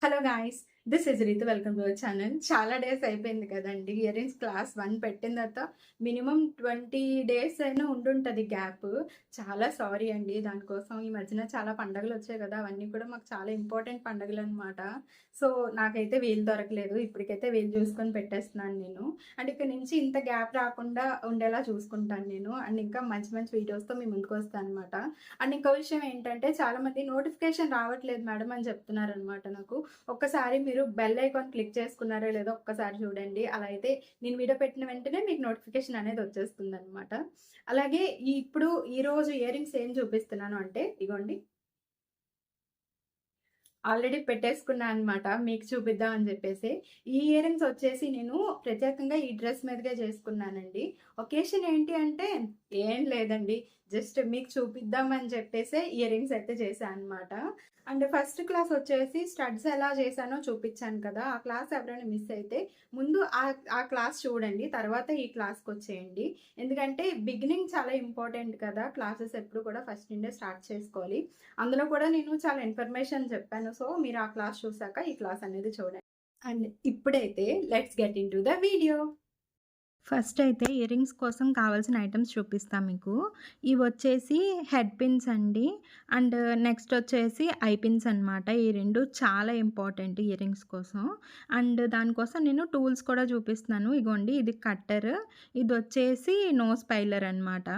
Hello guys, this is Ritu. Welcome to our channel. చాలా days అయిపోయింది కదండి ఇయర్ రింగ్స్ క్లాస్ 1 పెట్టిన తర్వాత. మినిమం 20 డేస్ అయినా ఉండుంటుంది గ్యాప్. చాలా సారీ అండి దానికోసం. ఈ మధ్యన చాలా పండగలు వచ్చాయి కదా, అవన్నీ కూడా మాకు చాలా ఇంపార్టెంట్ పండగలు అనమాట. సో నాకైతే వీలు దొరకలేదు. ఇప్పటికైతే వీలు చూసుకొని పెట్టేస్తున్నాను నేను. అండ్ ఇక్కడ నుంచి ఇంత గ్యాప్ రాకుండా ఉండేలా చూసుకుంటాను నేను. అండ్ ఇంకా మంచి మంచి వీడియోస్తో మీ ముందుకు వస్తాను అనమాట. అండ్ ఇంకో విషయం ఏంటంటే, చాలా మంది నోటిఫికేషన్ రావట్లేదు మేడం అని చెప్తున్నారు అనమాట నాకు. ఒక్కసారి మీరు బెల్ ఐకాన్ క్లిక్ చేసుకున్నారో లేదో ఒక్కసారి చూడండి. అలా అయితే నేను వీడియో పెట్టిన వెంటనే మీకు నోటిఫికేషన్ అనేది వచ్చేస్తుంది అనమాట. అలాగే ఇప్పుడు ఈరోజు ఇయర్ రింగ్స్ ఏం చూపిస్తున్నాను అంటే, ఇగోండి ఆల్రెడీ పెట్టేసుకున్నాను అనమాట, మీకు చూపిద్దాం అని చెప్పేసి. ఈ ఇయర్ రింగ్స్ వచ్చేసి నేను ప్రత్యేకంగా ఈ డ్రెస్ మీదగా చేసుకున్నానండి. ఒకేషన్ ఏంటి అంటే ఏం లేదండి, జస్ట్ మీకు చూపిద్దామని చెప్పేసి ఇయర్ రింగ్స్ అయితే చేశాను అనమాట. అండ్ ఫస్ట్ క్లాస్ వచ్చేసి స్టడ్స్ ఎలా చేశానో చూపించాను కదా. ఆ క్లాస్ ఎవరైనా మిస్ అయితే ముందు ఆ క్లాస్ చూడండి, తర్వాత ఈ క్లాస్కి వచ్చేయండి. ఎందుకంటే బిగినింగ్ చాలా ఇంపార్టెంట్ కదా, క్లాసెస్ ఎప్పుడు కూడా ఫస్ట్ నుండే స్టార్ట్ చేసుకోవాలి. అందులో కూడా నేను చాలా ఇన్ఫర్మేషన్ చెప్పాను. సో మీరు ఆ క్లాస్ చూసాక ఈ క్లాస్ అనేది చూడండి. అండ్ ఇప్పుడైతే let's get in to the video. First అయితే ఇయర్ రింగ్స్ కోసం కావాల్సిన ఐటమ్స్ చూపిస్తాను మీకు. ఇవి వచ్చేసి హెడ్ పిన్స్ అండి. అండ్ నెక్స్ట్ వచ్చేసి ఐ పిన్స్ అనమాట. ఈ రెండు చాలా ఇంపార్టెంట్ ఇయర్ రింగ్స్ కోసం. అండ్ దానికోసం నేను టూల్స్ కూడా చూపిస్తున్నాను. ఇగోండి, ఇది కట్టర్, ఇది వచ్చేసి నోస్ పైలర్ అనమాట.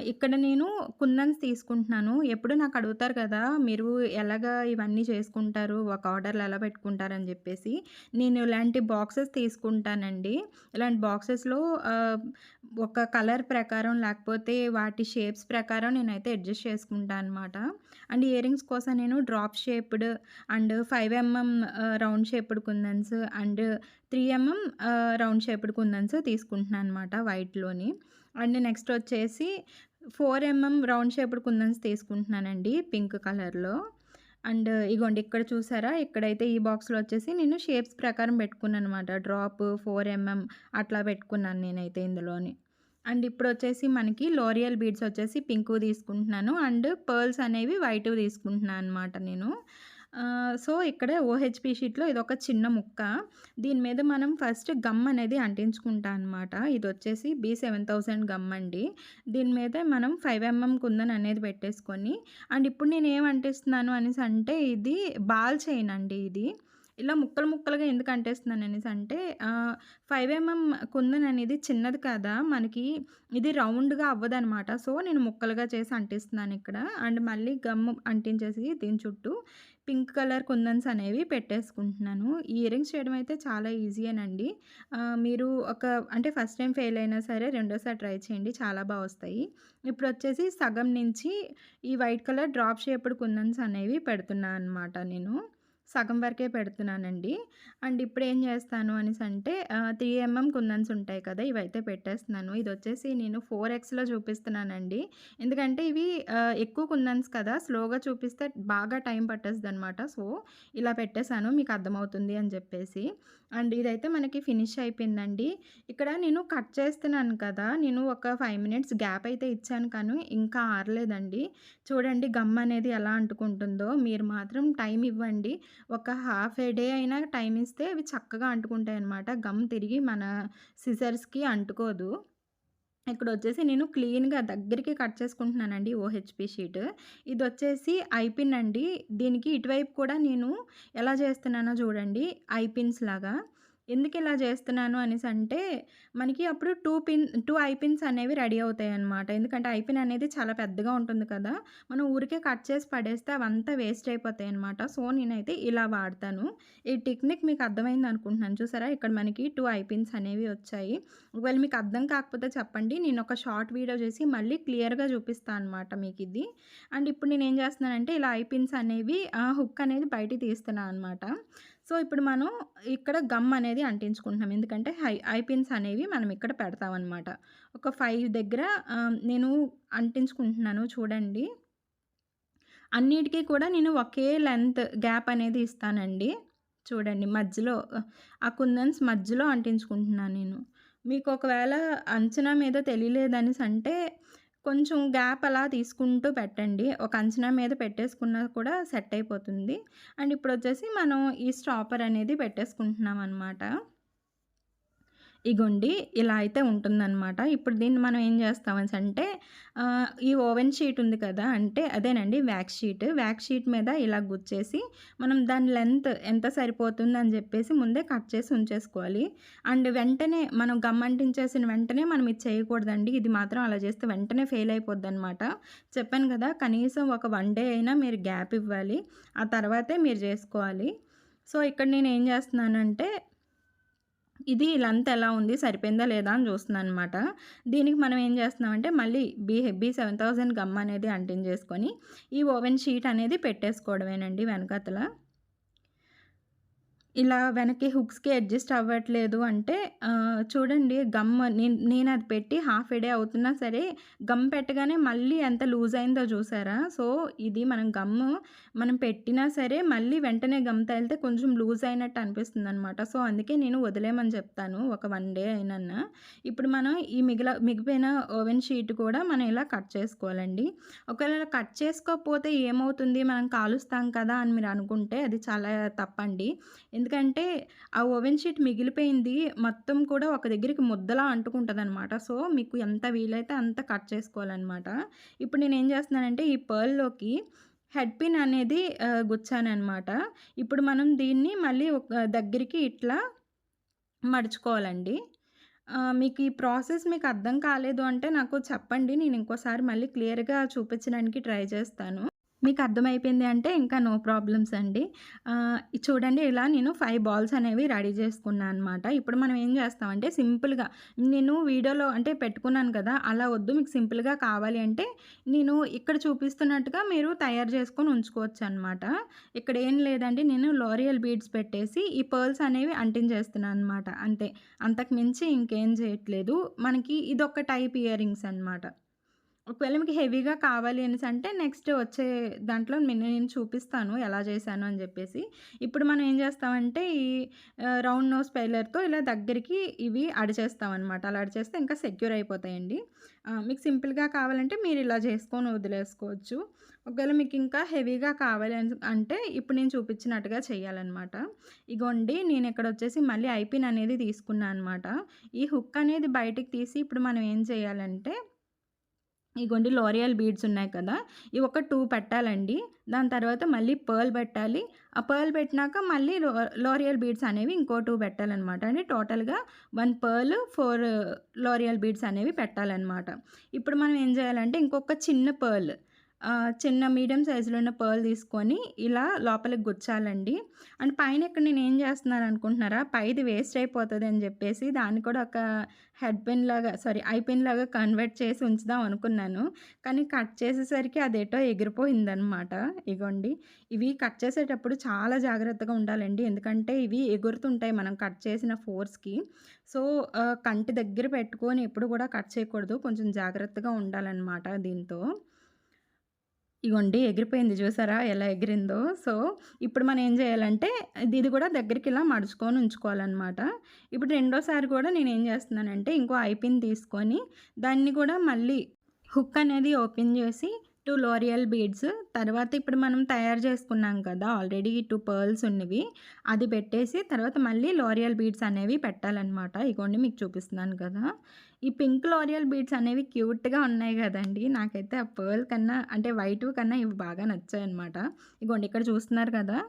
ఇక్కడ నేను కుందన్స్ తీసుకుంటున్నాను. ఎప్పుడు నాకు అడుగుతారు కదా, మీరు ఎలాగా ఇవన్నీ చేసుకుంటారు, ఒక ఆర్డర్లు ఎలా పెట్టుకుంటారని చెప్పేసి. నేను ఇలాంటి బాక్సెస్ తీసుకుంటానండి. ఇలాంటి బాక్సెస్లో ఒక కలర్ ప్రకారం లేకపోతే వాటి షేప్స్ ప్రకారం నేనైతే అడ్జస్ట్ చేసుకుంటాను అనమాట. అండ్ ఇయర్ రింగ్స్ కోసం నేను drop shaped and 5mm round shaped kundans and 3mm round shaped kundans తీసుకుంటున్నాను అనమాట వైట్లోని. అండ్ నెక్స్ట్ వచ్చేసి 4mm రౌండ్ షేప్డ్ కుందన్స్ తీసుకుంటున్నానండి పింక్ కలర్లో. అండ్ ఇగోండి, ఇక్కడ చూసారా, ఇక్కడైతే ఈ బాక్స్లో వచ్చేసి నేను షేప్స్ ప్రకారం పెట్టుకున్నాను అనమాట. డ్రాప్ 4mm అట్లా పెట్టుకున్నాను నేనైతే ఇందులోని. అండ్ ఇప్పుడు వచ్చేసి మనకి లోరియల్ బీడ్స్ వచ్చేసి పింక్ తీసుకుంటున్నాను అండ్ పర్ల్స్ అనేవి వైట్ తీసుకుంటున్నాను అనమాట నేను. సో ఇక్కడ ఓహెచ్పి షీట్లో ఇదొక చిన్న ముక్క. దీని మీద మనం ఫస్ట్ గమ్ అనేది అంటించుకుంటాం అనమాట. ఇది వచ్చేసి B7000 గమ్ అండి. దీని మీద మనం 5mm కుందన్ అనేది పెట్టేసుకొని, అండ్ ఇప్పుడు నేను ఏం అంటిస్తున్నాను అనేసి అంటే, ఇది బాల్ చైన్ అండి. ఇది ఇలా ముక్కలు ముక్కలుగా ఎందుకు అంటేస్తున్నాను అనేసి అంటే, 5mm కుందన్ అనేది చిన్నది కదా మనకి, ఇది రౌండ్గా అవ్వదనమాట. సో నేను ముక్కలుగా చేసి అంటిస్తున్నాను ఇక్కడ. అండ్ మళ్ళీ గమ్ అంటించేసి దీని చుట్టూ పింక్ కలర్ కుందన్స్ అనేవి పెట్టేసుకుంటున్నాను. ఈ ఇయర్ రింగ్స్ చేయడం అయితే చాలా ఈజీయేనండి. మీరు అంటే ఫస్ట్ టైం ఫెయిల్ అయినా సరే రెండోసారి ట్రై చేయండి, చాలా బాగా వస్తాయి. ఇప్పుడు వచ్చేసి సగం నుంచి ఈ వైట్ కలర్ డ్రాప్ షేప్డ్ కుందన్స్ అనేవి పెడుతున్నాను అనమాట నేను. సగం వరకే పెడుతున్నానండి. అండ్ ఇప్పుడు ఏం చేస్తాను అనేసి అంటే, 3mm కుందన్స్ ఉంటాయి కదా, ఇవైతే పెట్టేస్తున్నాను. ఇది వచ్చేసి నేను 4xలో చూపిస్తున్నానండి. ఎందుకంటే ఇవి ఎక్కువ కుందన్స్ కదా, స్లోగా చూపిస్తే బాగా టైం పట్టేస్తుందనమాట. సో ఇలా పెట్టేశాను, మీకు అర్థమవుతుంది అని చెప్పేసి. అండ్ ఇదైతే మనకి ఫినిష్ అయిపోయిందండి. ఇక్కడ నేను కట్ చేస్తున్నాను కదా, నేను ఒక 5 మినిట్స్ గ్యాప్ అయితే ఇచ్చాను కానీ ఇంకా ఆరలేదండి. చూడండి గమ్ అనేది ఎలా అంటుకుంటుందో. మీరు మాత్రం టైం ఇవ్వండి. ఒక హాఫ్ ఏ డే అయినా టైం ఇస్తే అవి చక్కగా అంటుకుంటాయన్నమాట. గమ్ తిరిగి మన సిజర్స్‌కి అంటుకోదు. ఇక్కడొచ్చేసి నేను క్లీన్‌గా దగ్గరికి కట్ చేసుకుంటున్నానండి ఓహెచ్‌పి షీట్. ఇదొచ్చేసి ఐ పిన్ అండి. దీనికి ఇటువైపు కూడా నేను ఎలా చేస్తున్నానో చూడండి, ఐ పిన్స్ లాగా. ఎందుకిలా చేస్తున్నాను అనేసంటే, మనకి అప్పుడు 2 ఐ పిన్స్ అనేవి రెడీ అవుతాయన్నమాట. ఎందుకంటే ఐ పిన్ అనేది చాలా పెద్దగా ఉంటుంది కదా, మనం ఊరికే కట్ చేసి పడేస్తే అవంతా వేస్ట్ అయిపోతాయన్నమాట. సో నేనైతే ఇలా వాడతాను. ఈ టెక్నిక్ మీకు అర్థమైంది అనుకుంటున్నాను. చూసారా, ఇక్కడ మనకి 2 ఐ పిన్స్ అనేవి వచ్చాయి. ఒకవేళ మీకు అర్థం కాకపోతే చెప్పండి, నేను ఒక షార్ట్ వీడియో చేసి మళ్ళీ క్లియర్‌గా చూపిస్తాను అనమాట మీకిది. అండ్ ఇప్పుడు నేనేం చేస్తున్నానంటే, ఇలా ఐ పిన్స్ అనేవి హుక్ అనేది బయటికి తీస్తున్నాను అనమాట. సో ఇప్పుడు మనం ఇక్కడ గమ్ అనేది అంటించుకుంటున్నాం. ఎందుకంటే ఐ పిన్స్ అనేవి మనం ఇక్కడ పెడతామన్నమాట. ఒక 5 దగ్గర నేను అంటించుకుంటున్నాను చూడండి. అన్నిటికీ కూడా నేను ఒకే లెంత్ గ్యాప్ అనేది ఇస్తానండి. చూడండి, మధ్యలో ఆ కుందన్స్ మధ్యలో అంటించుకుంటున్నాను నేను. మీకు ఒకవేళ అంచనా మీద తెలియలేదనేసి అంటే కొంచెం గ్యాప్ అలా తీసుకుంటూ పెట్టండి. ఒక అంచనా మీద పెట్టేసుకున్నా కూడా సెట్ అయిపోతుంది. అండ్ ఇప్పుడొచ్చేసి మనం ఈ స్టాపర్ అనేది పెట్టేసుకుంటున్నామనమాట. ఇగోండి ఇలా అయితే ఉంటుందనమాట. ఇప్పుడు దీన్ని మనం ఏం చేస్తామనేసంటే ఈ ఓవెన్ షీట్ ఉంది కదా! అంటే అదేనండి వ్యాక్స్ షీట్. వ్యాక్స్ షీట్ మీద ఇలా గుచ్చేసి మనం దాని లెంత్ ఎంత సరిపోతుందని జెప్పేసి ముందే కట్ చేసి ఉంచేసుకోవాలి. అండ్ వెంటనే మనం గమ్ అంటించేసిన వెంటనే మనం ఇది చేయకూడదండి. ఇది మాత్రం అలా చేస్తే వెంటనే ఫెయిల్ అయిపోద్దనమాట. చెప్పాను కదా! కనీసం ఒక 1 డే అయినా మీరు గ్యాప్ ఇవ్వాలి. ఆ తర్వాతే మీరు జేసుకోవాలి. సో, ఇక్కడ నేనేం జేస్తున్నానంటే ఇది లెంత్ ఎలా ఉంది? సరిపోయిందా లేదా? అని చూస్తున్నాననమాట. దీనికి మనం ఏం చేస్తున్నామంటే మళ్ళీ హెబ్బీ 7000 గమ్ అనేది అంటించేసుకొని ఈ ఓవెన్ షీట్ అనేది పెట్టేసుకోవడమేనండి వెనకాతల. ఇలా వెనక్కి హుక్స్‌కి అడ్జస్ట్ అవ్వట్లేదు అంటే చూడండి గమ్ నేనది పెట్టి హాఫ్ ఎ డే అవుతున్నా సరే గమ్ పెట్టగానే మళ్ళీ ఎంత లూజ్ అయిందో చూసారా? సో, ఇది మనం పెట్టినా సరే మళ్ళీ వెంటనే గమ్ తగిలితే కొంచెం లూజ్ అయినట్టు అనిపిస్తుందనమాట. సో, అందుకే నేను వదిలేయమని చెప్తాను ఒక 1 డే అయినన్నా. ఇప్పుడు మనం ఈ మిగిలిపోయిన ఓవెన్ షీట్ కూడా మనం ఇలా కట్ చేసుకోవాలండి. ఒకవేళ కట్ చేసుకోకపోతే ఏమవుతుంది? మనం కాలుస్తాం కదా! అని మీరు అనుకుంటే అది చాలా తప్పండి. ఎందుకంటే ఆ ఓవెన్ షీట్ మిగిలిపోయింది మొత్తం కూడా ఒక దగ్గరికి ముద్దలా అంటుకుంటదనమాట. సో, మీకు ఎంత వీలైతే అంత కట్ చేసుకోవాలనమాట. ఇప్పుడు నేనేం చేస్తున్నానంటే ఈ పర్ల్‌లోకి హెడ్ పిన్ అనేది గుచ్చాననమాట. ఇప్పుడు మనం దీన్ని మళ్ళీ ఒక దగ్గరికి ఇట్లా మడుచుకోవాలండి. మీకు ఈ ప్రాసెస్ మీకు అర్థం కాలేదు అంటే నాకు చెప్పండి. నేను ఇంకోసారి మళ్ళీ క్లియర్‌గా చూపించడానికి ట్రై చేస్తాను. మీకు అర్థమైపోయింది అంటే ఇంకా నో ప్రాబ్లమ్స్ అండి. చూడండి ఇలా నేను 5 బాల్స్ అనేవి రెడీ చేసుకున్నా అనమాట. ఇప్పుడు మనం ఏం చేస్తామంటే సింపుల్‌గా నేను వీడియోలో అంటే పెట్టుకున్నాను కదా! అలా వద్దు మీకు సింపుల్‌గా కావాలి అంటే నేను ఇక్కడ చూపిస్తున్నట్టుగా మీరు తయారు చేసుకొని ఉంచుకోవచ్చనమాట. ఇక్కడ ఏం లేదండి నేను లోరియల్ బీడ్స్ పెట్టేసి ఈ పర్ల్స్ అనేవి అంటించేస్తున్నాను అనమాట. అంతే. అంతకు మించి ఇంకేం చేయట్లేదు. మనకి ఇదొక టైప్ ఇయర్ రింగ్స్ అనమాట. ఒకవేళ మీకు హెవీగా కావాలి అనేసంటే నెక్స్ట్ వచ్చే దాంట్లో నేను చూపిస్తాను ఎలా చేశాను అని జెప్పేసి. ఇప్పుడు మనం ఏం చేస్తామంటే ఈ రౌండ్ నోస్ పైలర్‌తో ఇలా దగ్గరికి ఇవి అడిచేస్తామనమాట. అలా అడిచేస్తే ఇంకా సెక్యూర్ అయిపోతాయండి. మీకు సింపుల్‌గా కావాలంటే మీరు ఇలా చేసుకొని వదిలేసుకోవచ్చు. ఒకవేళ మీకు ఇంకా హెవీగా కావాలి అంటే ఇప్పుడు నేను చూపించినట్టుగా చేయాలనమాట. ఇగోండి నేను ఇక్కడ వచ్చేసి మళ్ళీ ఐపిన్ అనేది తీసుకున్నా అనమాట. ఈ హుక్ అనేది బయటికి తీసి ఇప్పుడు మనం ఏం చేయాలంటే ఇగోండి లోరియల్ బీడ్స్ ఉన్నాయి కదా! ఇవి ఒక 2 పెట్టాలండి. దాని తర్వాత మళ్ళీ పర్ల్ పెట్టాలి. ఆ పర్ల్ పెట్టినాక మళ్ళీ లోరియల్ బీడ్స్ అనేవి ఇంకో 2 పెట్టాలనమాట. అంటే టోటల్‌గా 1 పర్ల్, 4 లోరియల్ బీడ్స్ అనేవి పెట్టాలనమాట. ఇప్పుడు మనం ఏం చేయాలంటే ఇంకొక చిన్న పర్ల్ చిన్న మీడియం సైజులో ఉన్న పర్ల్ తీసుకొని ఇలా లోపలికి గుచ్చాలండి. అండ్ పైన ఇక్కడ నేనేం చేస్తున్నాను అనుకుంటున్నారా? పైది వేస్ట్ అయిపోతది అని చెప్పేసి దాన్ని కూడా ఒక హెడ్ పిన్ లాగా ఐ పిన్ లాగా కన్వర్ట్ చేసి ఉంచుదాం అనుకున్నాను. కానీ కట్ చేసేసరికి అదేటో ఎగిరిపోయిందనమాట. ఇగోండి. ఇవి కట్ చేసేటప్పుడు చాలా జాగ్రత్తగా ఉండాలండి. ఎందుకంటే ఇవి ఎగురుతుంటాయి మనం కట్ చేసిన ఫోర్స్‌కి. సో, కంటి దగ్గర పెట్టుకొని ఎప్పుడు కూడా కట్ చేయకూడదు. కొంచెం జాగ్రత్తగా ఉండాలనమాట దీంతో. ఇగోండి ఎగిరిపోయింది చూసారా ఎలా ఎగిరిందో. సో, ఇప్పుడు మనం ఏం చేయాలంటే ఇది కూడా దగ్గరికి ఇలా మడుచుకొని ఉంచుకోవాలనమాట. ఇప్పుడు రెండోసారి కూడా నేనేం చేస్తున్నానంటే ఇంకో ఐ పిన్ తీసుకొని దాన్ని కూడా మళ్ళీ హుక్ అనేది ఓపెన్ చేసి 2 లోరియల్ బీడ్స్ తర్వాత ఇప్పుడు మనం తయారు చేసుకున్నాం కదా! ఆల్రెడీ 2 పర్ల్స్ ఉన్నవి. అది పెట్టేసి తర్వాత మళ్ళీ లోరియల్ బీడ్స్ అనేవి పెట్టాలనమాట. ఇగోండి మీకు చూపిస్తున్నాను కదా! ఈ పింక్ లోరియల్ బీడ్స్ అనేవి క్యూట్‌గా ఉన్నాయి గదండీ! నాకైతే ఆ పర్ల్ కన్నా అంటే వైట్‌వి కన్నా ఇవి బాగా నచ్చాయన్నమాట. ఇగోండి ఇక్కడ చూస్తున్నారు కదా!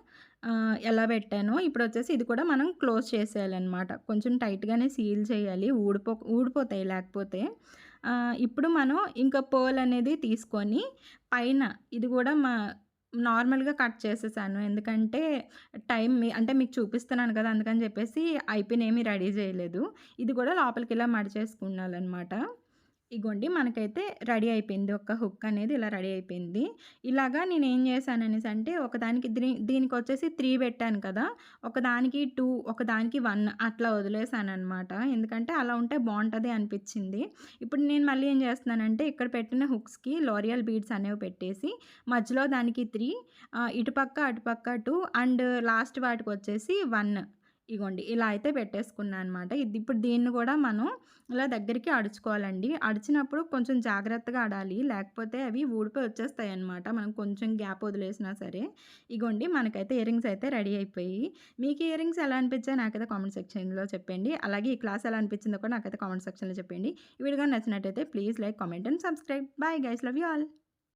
ఎలా పెట్టానో ఇప్పుడొచ్చేసి ఇది కూడా మనం క్లోజ్ చేసేయాలన్నమాట. కొంచెం టైట్‌గానే సీల్ చేయాలి. ఊడిపోతాయి లేకపోతే. ఇప్పుడు మనం ఇంకా పర్ల్ అనేది తీసుకొని పైన ఇది గూడా నార్మల్‌గా కట్ చేసేసాను. ఎందుకంటే అంటే మీకు చూపిస్తున్నాను కదా! అందుకని చెప్పేసి ఐపిన్ ఏమి రెడీ చేయలేదు. ఇది కూడా లోపలికి ఇలా మడిచేసుకున్నాలనమాట. ఇగోండి మనకైతే రెడీ అయిపోయింది. ఒక హుక్ అనేది ఇలా రెడీ అయిపోయింది. ఇలాగా నేనేం చేశాననేసంటే ఒకదానికి దీనికొచ్చేసి 3 పెట్టాను కదా! ఒకదానికి 2, ఒకదానికి 1 అట్లా వదిలేసాననమాట. ఎందుకంటే అలా ఉంటే బావుంటది అనిపిచ్చింది. ఇప్పుడు నేను మళ్ళీ ఏం చేస్తున్నానంటే ఇక్కడ పెట్టిన హుక్స్‌కి లోరియల్ బీడ్స్ అనేవి పెట్టేసి మధ్యలో దానికి 3 ఇటుపక్క, అటుపక్క 2 అండ్ లాస్ట్ వాటికొచ్చేసి 1 ఇగోండి ఇలా అయితే పెట్టేసుకున్నా అనమాట. ఇప్పుడు దీన్ని గూడా మనం ఇలా దగ్గరికి అడుచుకోవాలండి. అడిచినప్పుడు కొంచెం జాగ్రత్తగా అడాలి. లేకపోతే అవి ఊడిపోయి వచ్చేస్తాయన్నమాట. మనం కొంచెం గ్యాప్ వదిలేసినా సరే. ఇగోండి మనకైతే ఇయర్ రింగ్స్ అయితే రెడీ అయిపోయాయి. మీకు ఇయర్ రింగ్స్ ఎలా అనిపించాయో నాకైతే కామెంట్ సెక్షన్‌లో చెప్పండి. అలాగే ఈ క్లాస్ ఎలా అనిపించిందో కూడా నాకైతే కామెంట్ సెక్షన్‌లో చెప్పండి. ఈ వీడియో గాని నచ్చినట్టయితే please like, comment and subscribe. Bye guys. Love you all.